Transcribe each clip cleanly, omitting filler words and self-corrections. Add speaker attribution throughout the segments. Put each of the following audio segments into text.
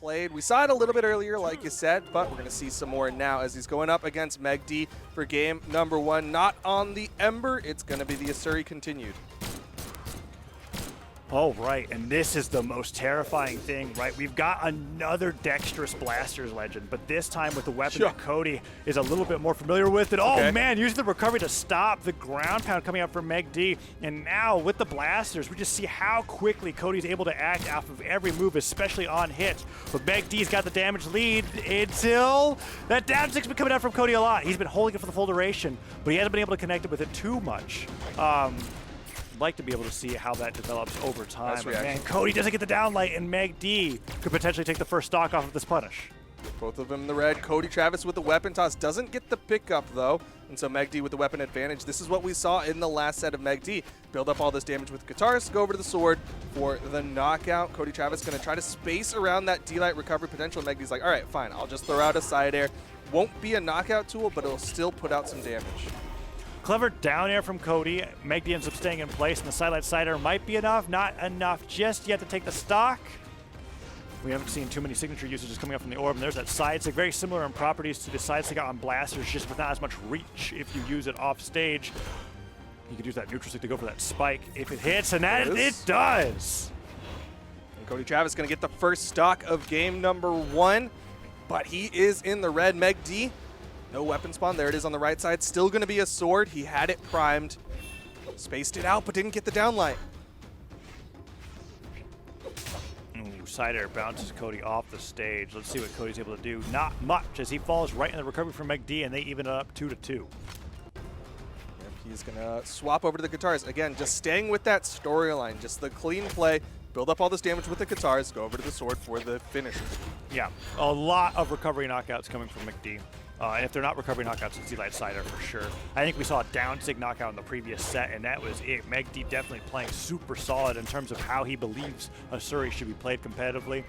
Speaker 1: played. We saw it a little bit earlier, like you said, but we're going to see some more now as he's going up against MegD for game number 1. Not on the Ember. It's going to be the Asuri continued.
Speaker 2: Oh, right, and this is the most terrifying thing, right? We've got another dexterous blasters legend, but this time with the weapon that Cody is a little bit more familiar with. And oh man, using the recovery to stop the ground pound coming out from MegD. And now with the blasters, we just see how quickly Cody's able to act off of every move, especially on hits. But MegD's got the damage lead until that down six been coming out from Cody a lot. He's been holding it for the full duration, but he hasn't been able to connect it with it too much. Like to be able to see how that develops over time. But man, Cody doesn't get the downlight, and MegD could potentially take the first stock off of this punish.
Speaker 1: Both of them in the red. Cody Travis with the weapon toss doesn't get the pickup though, and so MegD with the weapon advantage. This is what we saw in the last set of MegD. Build up all this damage with guitars, go over to the sword for the knockout. Cody Travis going to try to space around that D-Light recovery potential. MegD's like, all right, fine, I'll just throw out a side air. Won't be a knockout tool, but it'll still put out some damage.
Speaker 2: Clever down air from Cody. MegD ends up staying in place, and the sidelight side air might be enough. Not enough just yet to take the stock. We haven't seen too many signature usages coming up from the orb, and there's that side stick. Very similar in properties to the side stick on blasters, just with not as much reach if you use it off stage. You could use that neutral stick to go for that spike if it hits, and that it does.
Speaker 1: And Cody Travis going to get the first stock of game number 1, but he is in the red. MegD. No weapon spawn. There it is on the right side. Still going to be a sword. He had it primed. Spaced it out, but didn't get the downlight.
Speaker 2: Ooh, side air bounces Cody off the stage. Let's see what Cody's able to do. Not much, as he falls right in the recovery from MegD, and they even it up 2-2.
Speaker 1: Yep, he's going to swap over to the guitars. Again, just staying with that storyline. Just the clean play. Build up all this damage with the guitars. Go over to the sword for the finisher.
Speaker 2: Yeah, a lot of recovery knockouts coming from MegD. And if they're not recovery knockouts, it's D-Light Cider for sure. I think we saw a down sig knockout in the previous set, and that was it. MegD definitely playing super solid in terms of how he believes Asuri should be played competitively.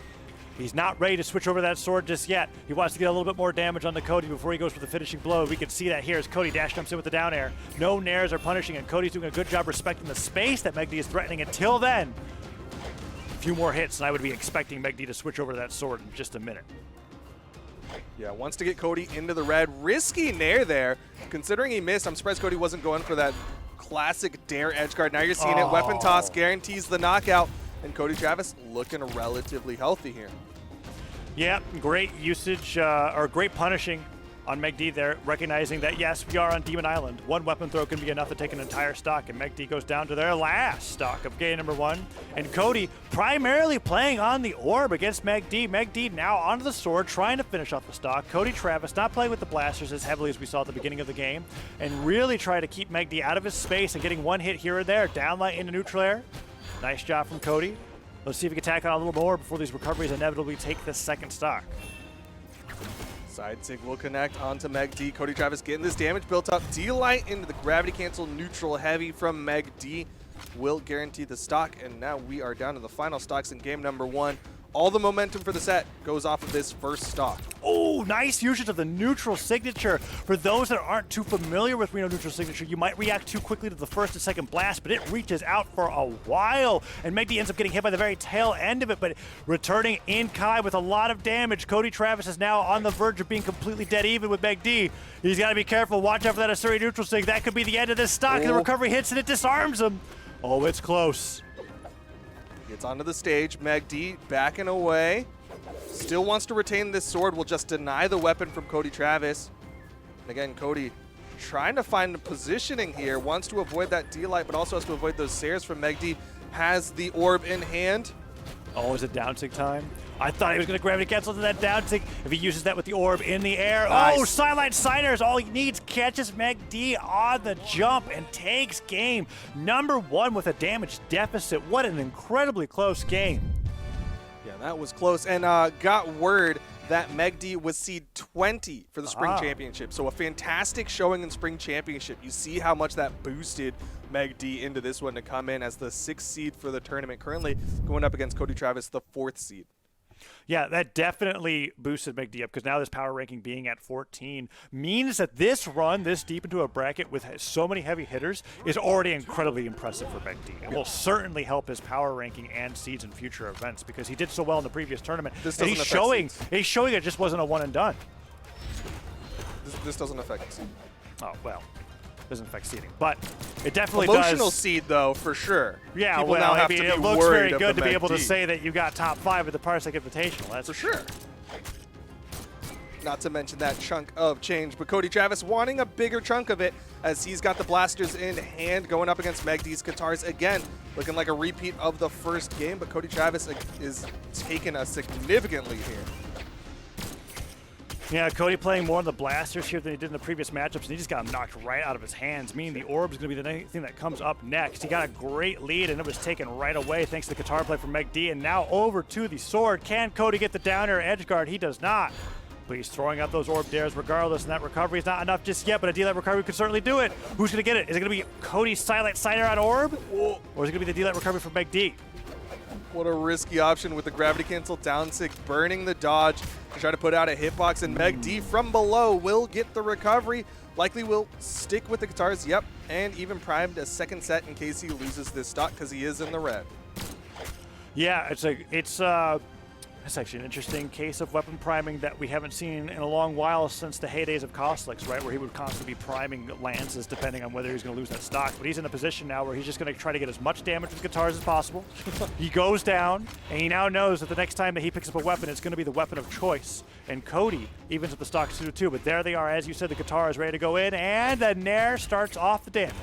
Speaker 2: He's not ready to switch over that sword just yet. He wants to get a little bit more damage on the Cody before he goes for the finishing blow. We can see that here as Cody dash jumps in with the down air. No nairs are punishing, and Cody's doing a good job respecting the space that MegD is threatening. Until then, a few more hits, and I would be expecting MegD to switch over to that sword in just a minute.
Speaker 1: Yeah, wants to get Cody into the red. Risky nair there. Considering he missed, I'm surprised Cody wasn't going for that classic dare edge guard. Now you're seeing it. Weapon toss guarantees the knockout. And Cody Travis looking relatively healthy here.
Speaker 2: Yeah, great usage, or great punishing on MegD there, recognizing that, yes, we are on Demon Island. One weapon throw can be enough to take an entire stock, and MegD goes down to their last stock of game number 1. And Cody primarily playing on the orb against MegD. MegD now onto the sword, trying to finish off the stock. Cody Travis not playing with the blasters as heavily as we saw at the beginning of the game, and really try to keep MegD out of his space and getting one hit here or there. Downlight into neutral air. Nice job from Cody. Let's see if we can tack on a little more before these recoveries inevitably take this second stock.
Speaker 1: Side sig will connect onto MegD. Cody Travis getting this damage built up. D-Light into the gravity cancel neutral heavy from MegD will guarantee the stock. And now we are down to the final stocks in game number 1. All the momentum for the set goes off of this first stock.
Speaker 2: Oh, nice usage of the neutral signature. For those that aren't too familiar with Reno neutral signature, you might react too quickly to the first and second blast, but it reaches out for a while, and MegD ends up getting hit by the very tail end of it, but returning in Kai with a lot of damage. Cody Travis is now on the verge of being completely dead even with MegD. He's got to be careful. Watch out for that Asuri neutral sig. That could be the end of this stock, and the recovery hits, and it disarms him. Oh, it's close.
Speaker 1: Gets onto the stage. MegD backing away. Still wants to retain this sword. Will just deny the weapon from Cody Travis. And again, Cody trying to find the positioning here. Wants to avoid that D-Light, but also has to avoid those Sayers from MegD. Has the orb in hand.
Speaker 2: Oh, is it down sig time? I thought he was going to gravity cancel to that down sig. If he uses that with the orb in the air. Nice. Oh, Silent Cider is all he needs. Catches MegD on the jump and takes game number 1 with a damage deficit. What an incredibly close game.
Speaker 1: Yeah, that was close. And got word that MegD was seed 20 for the Spring Championship. So a fantastic showing in Spring Championship. You see how much that boosted MegD into this one to come in as the 6th seed for the tournament. Currently going up against Cody Travis, the 4th seed.
Speaker 2: Yeah, that definitely boosted MegD up, because now this power ranking being at 14 means that this run this deep into a bracket with so many heavy hitters is already incredibly impressive for MegD. It will certainly help his power ranking and seeds in future events, because he did so well in the previous tournament. And he's showing it just wasn't a one and done.
Speaker 1: This doesn't affect seed.
Speaker 2: Oh, well. Doesn't affect seeding, but it definitely
Speaker 1: Emotional
Speaker 2: does.
Speaker 1: seed, though, for sure.
Speaker 2: Yeah,
Speaker 1: People
Speaker 2: well,
Speaker 1: now have
Speaker 2: I mean,
Speaker 1: to be
Speaker 2: it looks very
Speaker 1: worried
Speaker 2: good to be able to
Speaker 1: MegD.
Speaker 2: say that you got top 5 at the Parsec Invitational. That's
Speaker 1: for sure. Not to mention that chunk of change, but Cody Travis wanting a bigger chunk of it as he's got the blasters in hand going up against MegD's guitars again, looking like a repeat of the first game, but Cody Travis is taking a significant lead here.
Speaker 2: Yeah, Cody playing more on the blasters here than he did in the previous matchups, and he just got him knocked right out of his hands, meaning the orb is going to be the thing that comes up next. He got a great lead, and it was taken right away thanks to the guitar play from MegD, and now over to the sword. Can Cody get the down air edge guard? He does not. But he's throwing out those orb dares regardless, and that recovery is not enough just yet, but a D-Light recovery could certainly do it. Who's going to get it? Is it going to be Cody's Silent Side Air on orb, or is it going to be the D-Light recovery from MegD?
Speaker 1: What a risky option with the gravity cancel down sig, burning the dodge to try to put out a hitbox, and MegD from below will get the recovery. Likely will stick with the guitars, yep, and even primed a second set in case he loses this stock because he is in the red.
Speaker 2: Yeah, it's actually an interesting case of weapon priming that we haven't seen in a long while since the heydays of Kostlix, right, where he would constantly be priming lances depending on whether he's going to lose that stock. But he's in a position now where he's just going to try to get as much damage with guitars as possible. He goes down, and he now knows that the next time that he picks up a weapon, it's going to be the weapon of choice. And Cody evens up the stock 2-2, but there they are. As you said, the guitar is ready to go in, and the Nair starts off the damage.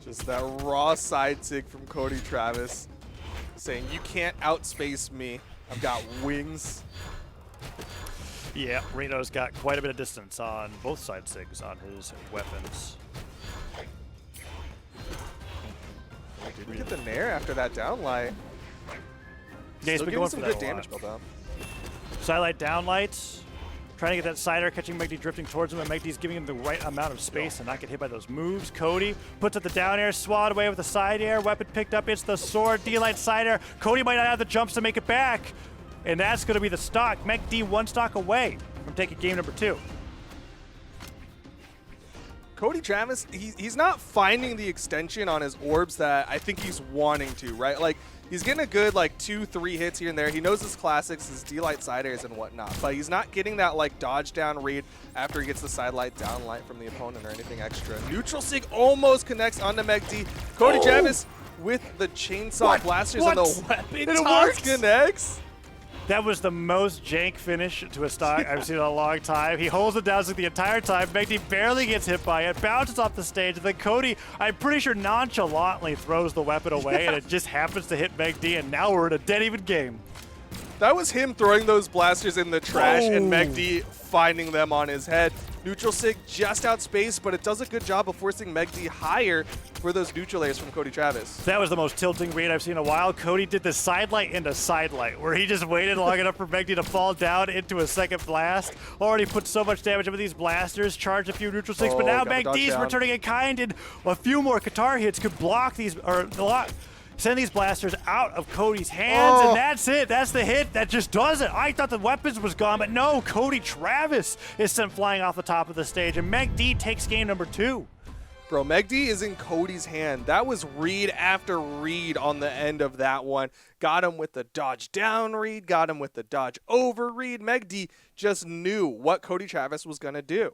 Speaker 1: Just that raw side sig from Cody Travis, saying, you can't outspace me. I've got wings.
Speaker 2: Yeah, Reno's got quite a bit of distance on both side sigs on his weapons.
Speaker 1: Did we get the Nair after that downlight?
Speaker 2: Yeah, he's
Speaker 1: Still
Speaker 2: been
Speaker 1: getting
Speaker 2: going
Speaker 1: some
Speaker 2: for that
Speaker 1: good
Speaker 2: a lot.
Speaker 1: damage built up.
Speaker 2: Sidelight downlights. Trying to get that sider, catching MegD drifting towards him, and MegD's giving him the right amount of space and not get hit by those moves. Cody puts up the down air, swat away with the side air, weapon picked up, it's the sword, D-Light side air. Cody might not have the jumps to make it back, and that's going to be the stock. MegD one stock away from taking game number 2.
Speaker 1: Cody Travis, he's not finding the extension on his orbs that I think he's wanting to, right? Like, he's getting a good, like, 2-3 hits here and there. He knows his classics, his D-Light side airs and whatnot, but he's not getting that, like, dodge down read after he gets the side light down light from the opponent or anything extra. Neutral sig almost connects onto MegD. Cody Travis with the chainsaw blasters and the weapon toss connects.
Speaker 2: That was the most jank finish to a stock I've seen in a long time. He holds it down the entire time. MegD barely gets hit by it, bounces off the stage, and then Cody, I'm pretty sure nonchalantly throws the weapon away, and it just happens to hit MegD, and now we're in a dead even game.
Speaker 1: That was him throwing those blasters in the trash and MegD finding them on his head. Neutral sig just outspaced, but it does a good job of forcing MegD higher for those neutral layers from Cody Travis.
Speaker 2: That was the most tilting read I've seen in a while. Cody did the side light into side light, where he just waited long enough for MegD to fall down into a second blast. Already put so much damage into these blasters, charged a few neutral sigs, but now MegD's returning in kind, and a few more guitar hits could block these, or send these blasters out of Cody's hands, and that's it. That's the hit. That just does it. I thought the weapons was gone, but no, Cody Travis is sent flying off the top of the stage, and MegD takes game number 2.
Speaker 1: Bro, MegD is in Cody's hand. That was read after read on the end of that one. Got him with the dodge down read, got him with the dodge over read. MegD just knew what Cody Travis was going to do.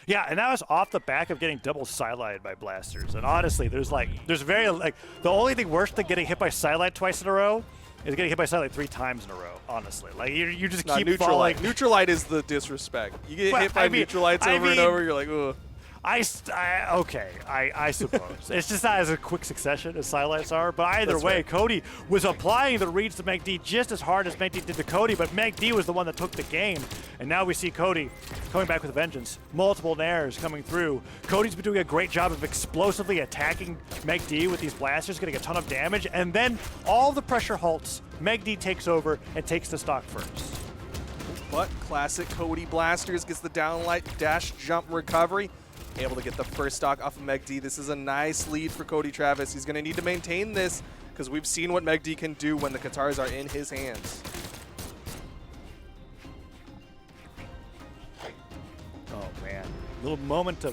Speaker 2: Yeah, and that was off the back of getting double sidelighted by blasters. And honestly, there's the only thing worse than getting hit by sidelight twice in a row is getting hit by sidelight 3 times in a row, honestly. Like, you just keep falling.
Speaker 1: Neutral light is the disrespect. You get hit by neutral lights over and over, you're like, ugh.
Speaker 2: I suppose. It's just not as a quick succession as sidelights are, but either way, right. Cody was applying the reads to MegD just as hard as MegD did to Cody, but MegD was the one that took the game. And now we see Cody coming back with a vengeance. Multiple nairs coming through. Cody's been doing a great job of explosively attacking MegD with these blasters, getting a ton of damage, and then all the pressure halts. MegD takes over and takes the stock first.
Speaker 1: But classic Cody blasters gets the downlight dash jump recovery. Able to get the first stock off of MegD. This is a nice lead for Cody Travis. He's going to need to maintain this because we've seen what MegD can do when the Katars are in his hands.
Speaker 2: Oh man, little moment to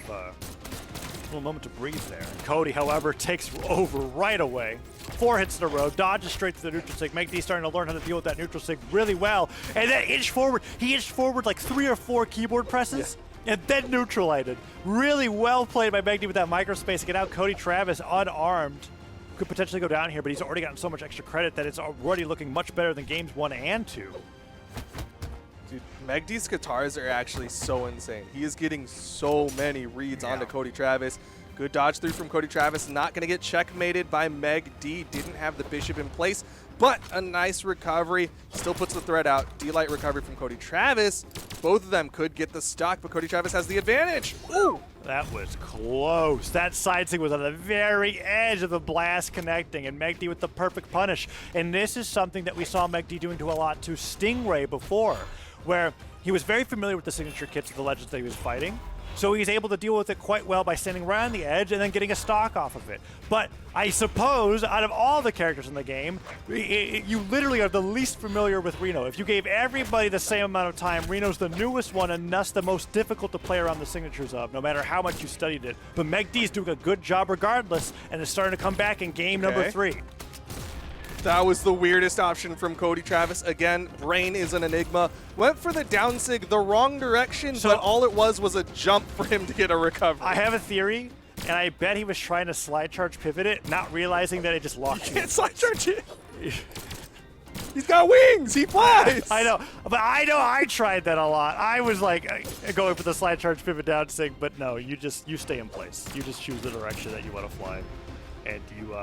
Speaker 2: breathe there. Cody, however, takes over right away. 4 hits in a row, dodges straight to the neutral sig. MegD starting to learn how to deal with that neutral sig really well. And then inch forward. He inched forward like 3 or 4 keyboard presses. Yeah. And then neutralized. Really well played by MegD with that microspacing. And now Cody Travis, unarmed, could potentially go down here, but he's already gotten so much extra credit that it's already looking much better than games 1 and 2.
Speaker 1: Dude, MegD's Katars are actually so insane. He is getting so many reads onto Cody Travis. Good dodge through from Cody Travis. Not going to get checkmated by MegD. Didn't have the Bishop in place, but a nice recovery. Still puts the threat out. D-Light recovery from Cody Travis. Both of them could get the stock, but Cody Travis has the advantage. Ooh!
Speaker 2: That was close. That side sig was on the very edge of the blast connecting, and MegD with the perfect punish. And this is something that we saw MegD doing to a lot to Stingray before, where he was very familiar with the signature kits of the legends that he was fighting. So he's able to deal with it quite well by standing right on the edge and then getting a stock off of it. But I suppose out of all the characters in the game, you literally are the least familiar with Reno. If you gave everybody the same amount of time, Reno's the newest one and thus the most difficult to play around the signatures of, no matter how much you studied it. But MegD's doing a good job regardless and is starting to come back in game number 3.
Speaker 1: That was the weirdest option from Cody Travis. Again, brain is an enigma. Went for the down sig the wrong direction, but all it was a jump for him to get a recovery.
Speaker 2: I have a theory, and I bet he was trying to slide charge pivot it, not realizing that it just locked
Speaker 1: you. Can't slide charge it. He's got wings. He flies.
Speaker 2: I know, but I tried that a lot. I was like going for the slide charge pivot down sig, but no, you stay in place. You just choose the direction that you want to fly. And you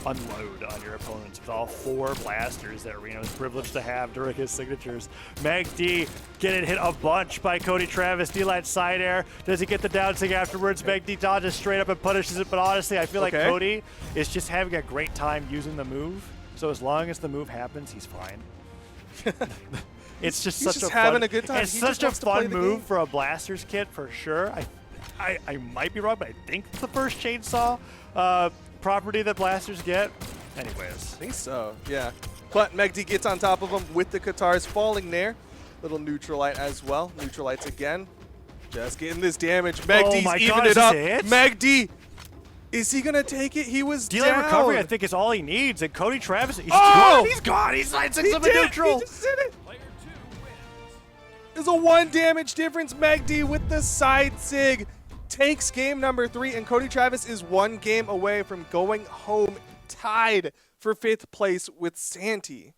Speaker 2: unload on your opponents with all 4 blasters that Reno is privileged to have during his signatures. MegD getting hit a bunch by Cody Travis. D-Light side air. Does he get the down sig afterwards? MegD dodges straight up and punishes it. But honestly, I feel like Cody is just having a great time using the move. So as long as the move happens, he's fine. It's just
Speaker 1: he's
Speaker 2: such
Speaker 1: just
Speaker 2: a
Speaker 1: having
Speaker 2: fun,
Speaker 1: a good time.
Speaker 2: It's such a fun move for a blasters kit for sure. I might be wrong, but I think it's the first chainsaw property that blasters get. Anyways.
Speaker 1: I think so, yeah. But MegD gets on top of him with the Katars falling there. Little Neutralite as well. Neutralites again. Just getting this damage. MegD's even it up. MegD, is he going to take it? He was down.
Speaker 2: D-Light recovery, I think, is all he needs. And Cody Travis, he's gone. He's gone. He's slide 6 of a neutral.
Speaker 1: He just did it. There's a 1 damage difference. MegD with the side sig takes game number 3, and Cody Travis is 1 game away from going home tied for 5th place with Santi.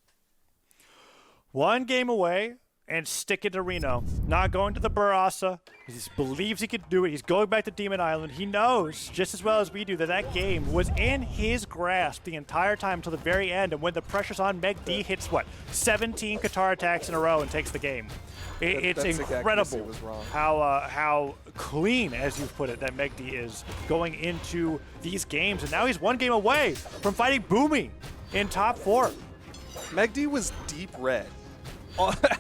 Speaker 2: 1 game away and sticking to Reno. Not going to the Barasa. He believes he can do it. He's going back to Demon Island. He knows just as well as we do that that game was in his grasp the entire time until the very end. And when the pressure's on, MegD hits, what, 17 Katar attacks in a row and takes the game. It's incredible how clean, as you've put it, that MegD is going into these games. And now he's 1 game away from fighting Boomy in top 4.
Speaker 1: MegD was deep red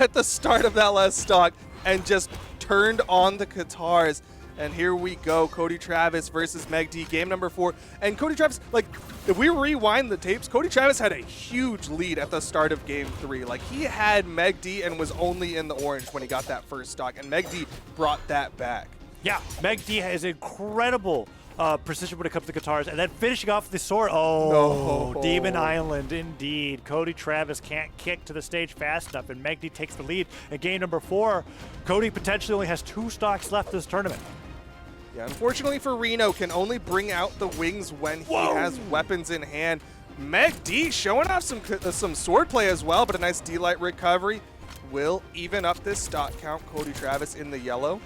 Speaker 1: at the start of that last stock and just turned on the Katars. And here we go, Cody Travis versus MegD, game number 4. And Cody Travis, like, if we rewind the tapes, Cody Travis had a huge lead at the start of game 3. Like, he had MegD and was only in the orange when he got that first stock, and MegD brought that back.
Speaker 2: Yeah, MegD has incredible precision when it comes to Katars, and then finishing off the sword. Oh, no. Demon Island, indeed. Cody Travis can't kick to the stage fast enough, and MegD takes the lead. In game number 4, Cody potentially only has 2 stocks left this tournament.
Speaker 1: Yeah, unfortunately for Reno, can only bring out the wings when he has weapons in hand. MegD showing off some sword play as well, but a nice D-Light recovery will even up this stock count. Cody Travis in the yellow.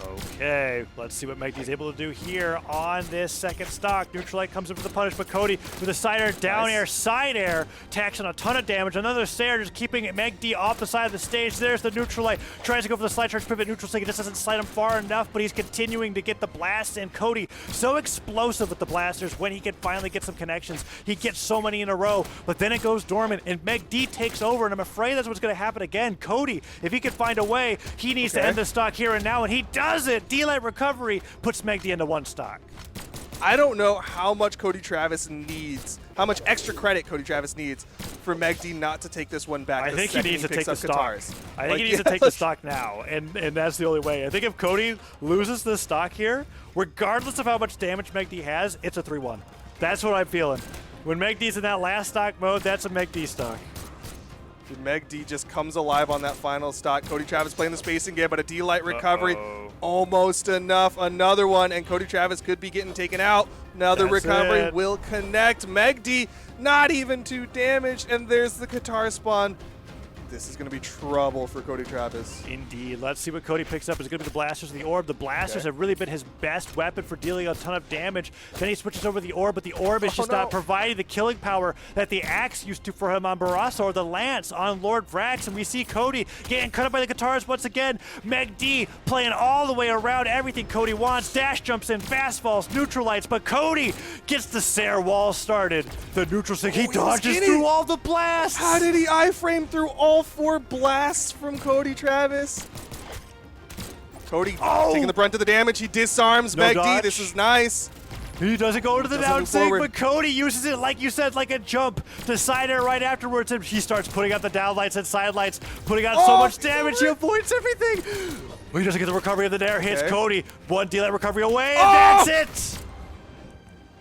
Speaker 2: Okay, let's see what MegD's able to do here on this second stock. Neutralite comes in for the punish, but Cody with a side air, down air, side air, tacks on a ton of damage. Another Sayer just keeping MegD off the side of the stage. There's the Neutralite. Tries to go for the slide charge pivot. Neutral sig, it just doesn't slide him far enough, but he's continuing to get the blasts. And Cody, so explosive with the blasters when he can finally get some connections. He gets so many in a row, but then it goes dormant, and MegD takes over, and I'm afraid that's what's going to happen again. Cody, if he can find a way, he needs to end the stock here and now, and he does it. D-Light recovery puts MegD into 1 stock.
Speaker 1: I don't know how much Cody Travis needs, how much extra credit Cody Travis needs for MegD not to take this one back.
Speaker 2: I think he needs to take the stock.
Speaker 1: Guitars.
Speaker 2: I think he needs to take the stock now, and that's the only way. I think if Cody loses the stock here, regardless of how much damage MegD has, it's a 3-1. That's what I'm feeling. When MegD's in that last stock mode, that's a MegD stock.
Speaker 1: MegD just comes alive on that final stock. Cody Travis playing the spacing game, but a D-Light recovery. Almost enough. Another one, and Cody Travis could be getting taken out. Another recovery will connect. MegD not even too damaged, and there's the guitar spawn. This is going to be trouble for Cody Travis.
Speaker 2: Indeed. Let's see what Cody picks up. Is it going to be the Blasters or the Orb? The Blasters have really been his best weapon for dealing a ton of damage. Then he switches over the Orb, but the Orb is just not providing the killing power that the Axe used to for him on Barasa or the Lance on Lord Vrax. And we see Cody getting cut up by the guitars once again. MegD playing all the way around everything Cody wants. Dash jumps in, fast falls, neutralites, but Cody gets the Sair wall started. The neutral stick, he dodges through all the blasts.
Speaker 1: How did he iframe through all 4 blasts from Cody Travis? Cody taking the brunt of the damage. He disarms MegD. This is nice.
Speaker 2: He doesn't go to the down sig, but Cody uses it, like you said, like a jump to side air right afterwards, and he starts putting out the down lights and side lights, putting out so much damage, he avoids everything. He doesn't get the recovery of the Nair, hits Cody. 1 D-Light recovery away, and that's it!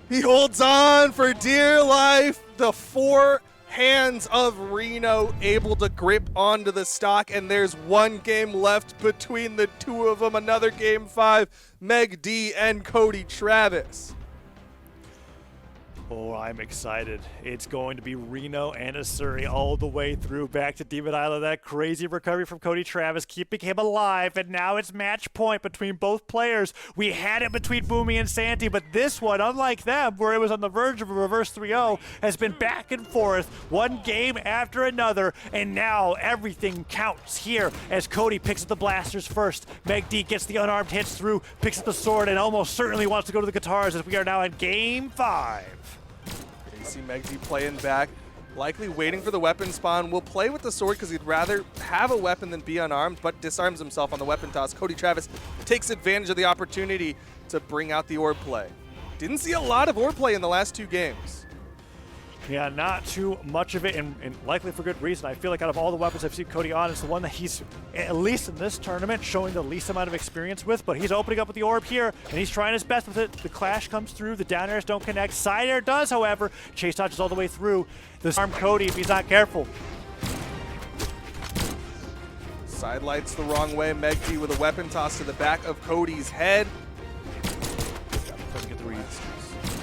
Speaker 1: He holds on for dear life. The 4 hands of Reno able to grip onto the stock, and there's 1 game left between the 2 of them. Another game 5, MegD and Cody Travis.
Speaker 2: Oh, I'm excited. It's going to be Reno and Asuri all the way through back to Demon Island. That crazy recovery from Cody Travis keeping him alive, and now it's match point between both players. We had it between Boomy and Santi, but this one, unlike them, where it was on the verge of a reverse 3-0, has been back and forth, 1 game after another, and now everything counts here as Cody picks up the blasters first. MegD gets the unarmed hits through, picks up the sword, and almost certainly wants to go to the guitars as we are now in game 5.
Speaker 1: You see MegD playing back, likely waiting for the weapon spawn. Will play with the sword because he'd rather have a weapon than be unarmed, but disarms himself on the weapon toss. Cody Travis takes advantage of the opportunity to bring out the orb play. Didn't see a lot of orb play in the last 2 games.
Speaker 2: Yeah, not too much of it, and likely for good reason. I feel like out of all the weapons I've seen Cody on, it's the one that he's, at least in this tournament, showing the least amount of experience with, but he's opening up with the orb here, and he's trying his best with it. The clash comes through, the down airs don't connect. Side air does, however. Chase dodges all the way through. This arm Cody if he's not careful.
Speaker 1: Side lights the wrong way. MegD with a weapon toss to the back of Cody's head.
Speaker 2: Doesn't get the reads.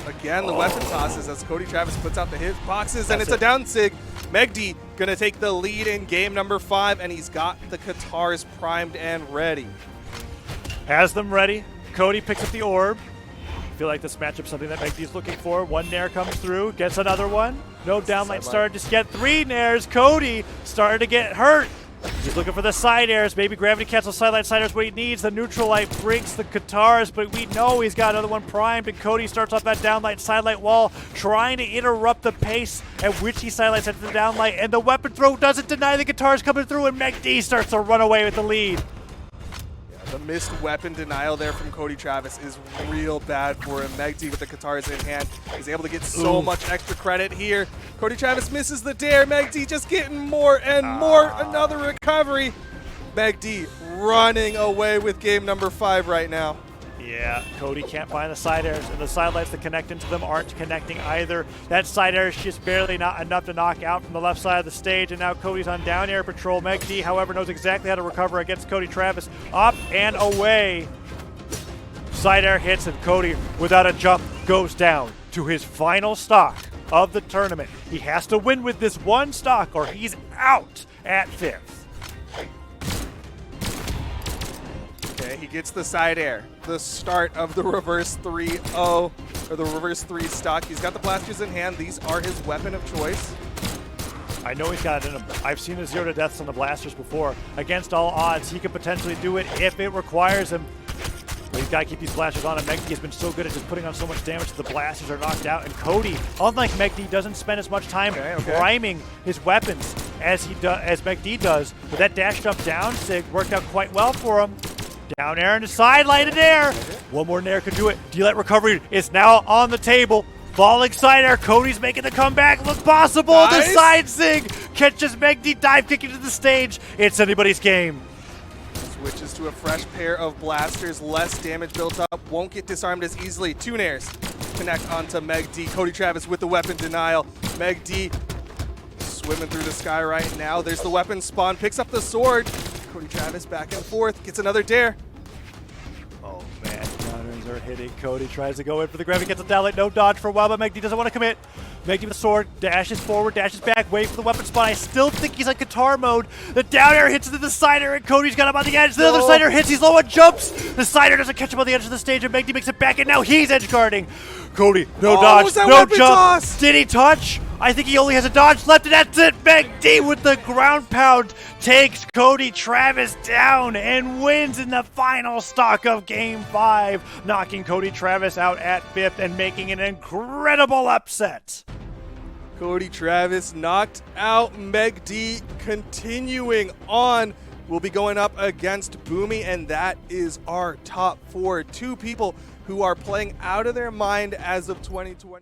Speaker 1: Again, the weapon tosses as Cody Travis puts out the hit boxes, and it's a down sig. MegD going to take the lead in game number 5, and he's got the guitars primed and ready.
Speaker 2: Has them ready. Cody picks up the orb. I feel like this matchup's something that MegD's looking for. 1 Nair comes through, gets another one. No downlight started, just get 3 Nairs. Cody started to get hurt. He's looking for the side airs. Maybe gravity cancel side airs what he needs. The neutral light breaks the guitars, but we know he's got another one primed, and Cody starts off that downlight side light wall, trying to interrupt the pace at which he side lights into the downlight, and the weapon throw doesn't deny the guitars coming through, and MegD starts to run away with the lead.
Speaker 1: The missed weapon denial there from Cody Travis is real bad for him. MegD with the guitars in hand is able to get so much extra credit here. Cody Travis misses the dare. MegD just getting more and more. Another recovery. MegD running away with game number 5 right now.
Speaker 2: Yeah, Cody can't find the side airs, and the side lights that connect into them aren't connecting either. That side air is just barely not enough to knock out from the left side of the stage, and now Cody's on down air patrol. MegD, however, knows exactly how to recover against Cody Travis. Up and away. Side air hits, and Cody, without a jump, goes down to his final stock of the tournament. He has to win with this 1 stock, or he's out at 5th.
Speaker 1: Okay, he gets the side air. The start of the reverse 3-0, or the reverse 3 stock. He's got the blasters in hand. These are his weapon of choice.
Speaker 2: I know he's got it in him. I've seen the 0 to deaths on the blasters before. Against all odds, he could potentially do it if it requires him. But he's got to keep these blasters on, and MegD has been so good at just putting on so much damage that the blasters are knocked out. And Cody, unlike MegD, doesn't spend as much time priming his weapons as MegD does. But that dash jump down sig worked out quite well for him. Down air and a side lighted air. One more Nair could do it. D-Light recovery is now on the table. Falling side air. Cody's making the comeback look possible.
Speaker 1: Nice.
Speaker 2: The side zig catches MegD dive kicking to the stage. It's anybody's game.
Speaker 1: Switches to a fresh pair of blasters. Less damage built up. Won't get disarmed as easily. 2 nairs connect onto MegD. Cody Travis with the weapon denial. MegD swimming through the sky right now. There's the weapon spawn. Picks up the sword. Cody Travis back and forth. Gets another dare.
Speaker 2: Oh man, counters are hitting. Cody tries to go in for the grab. He gets a downlight, no dodge for a while, but MegD doesn't want to commit. MegD with the sword, dashes forward, dashes back, wait for the weapon spawn. I still think he's on guitar mode. The down air hits into the side air, and Cody's got him on the edge. The other side air hits, he's low on jumps. The side air doesn't catch him on the edge of the stage, and MegD makes it back, and now he's edge guarding. Cody, no dodge, no jump.
Speaker 1: Toss?
Speaker 2: Did he touch? I think he only has a dodge left, and that's it. MegD with the ground pound takes Cody Travis down and wins in the final stock of Game 5, knocking Cody Travis out at 5th and making an incredible upset.
Speaker 1: Cody Travis knocked out MegD. Continuing on, we'll be going up against Boomy, and that is our top 4. 2 people who are playing out of their mind as of 2020.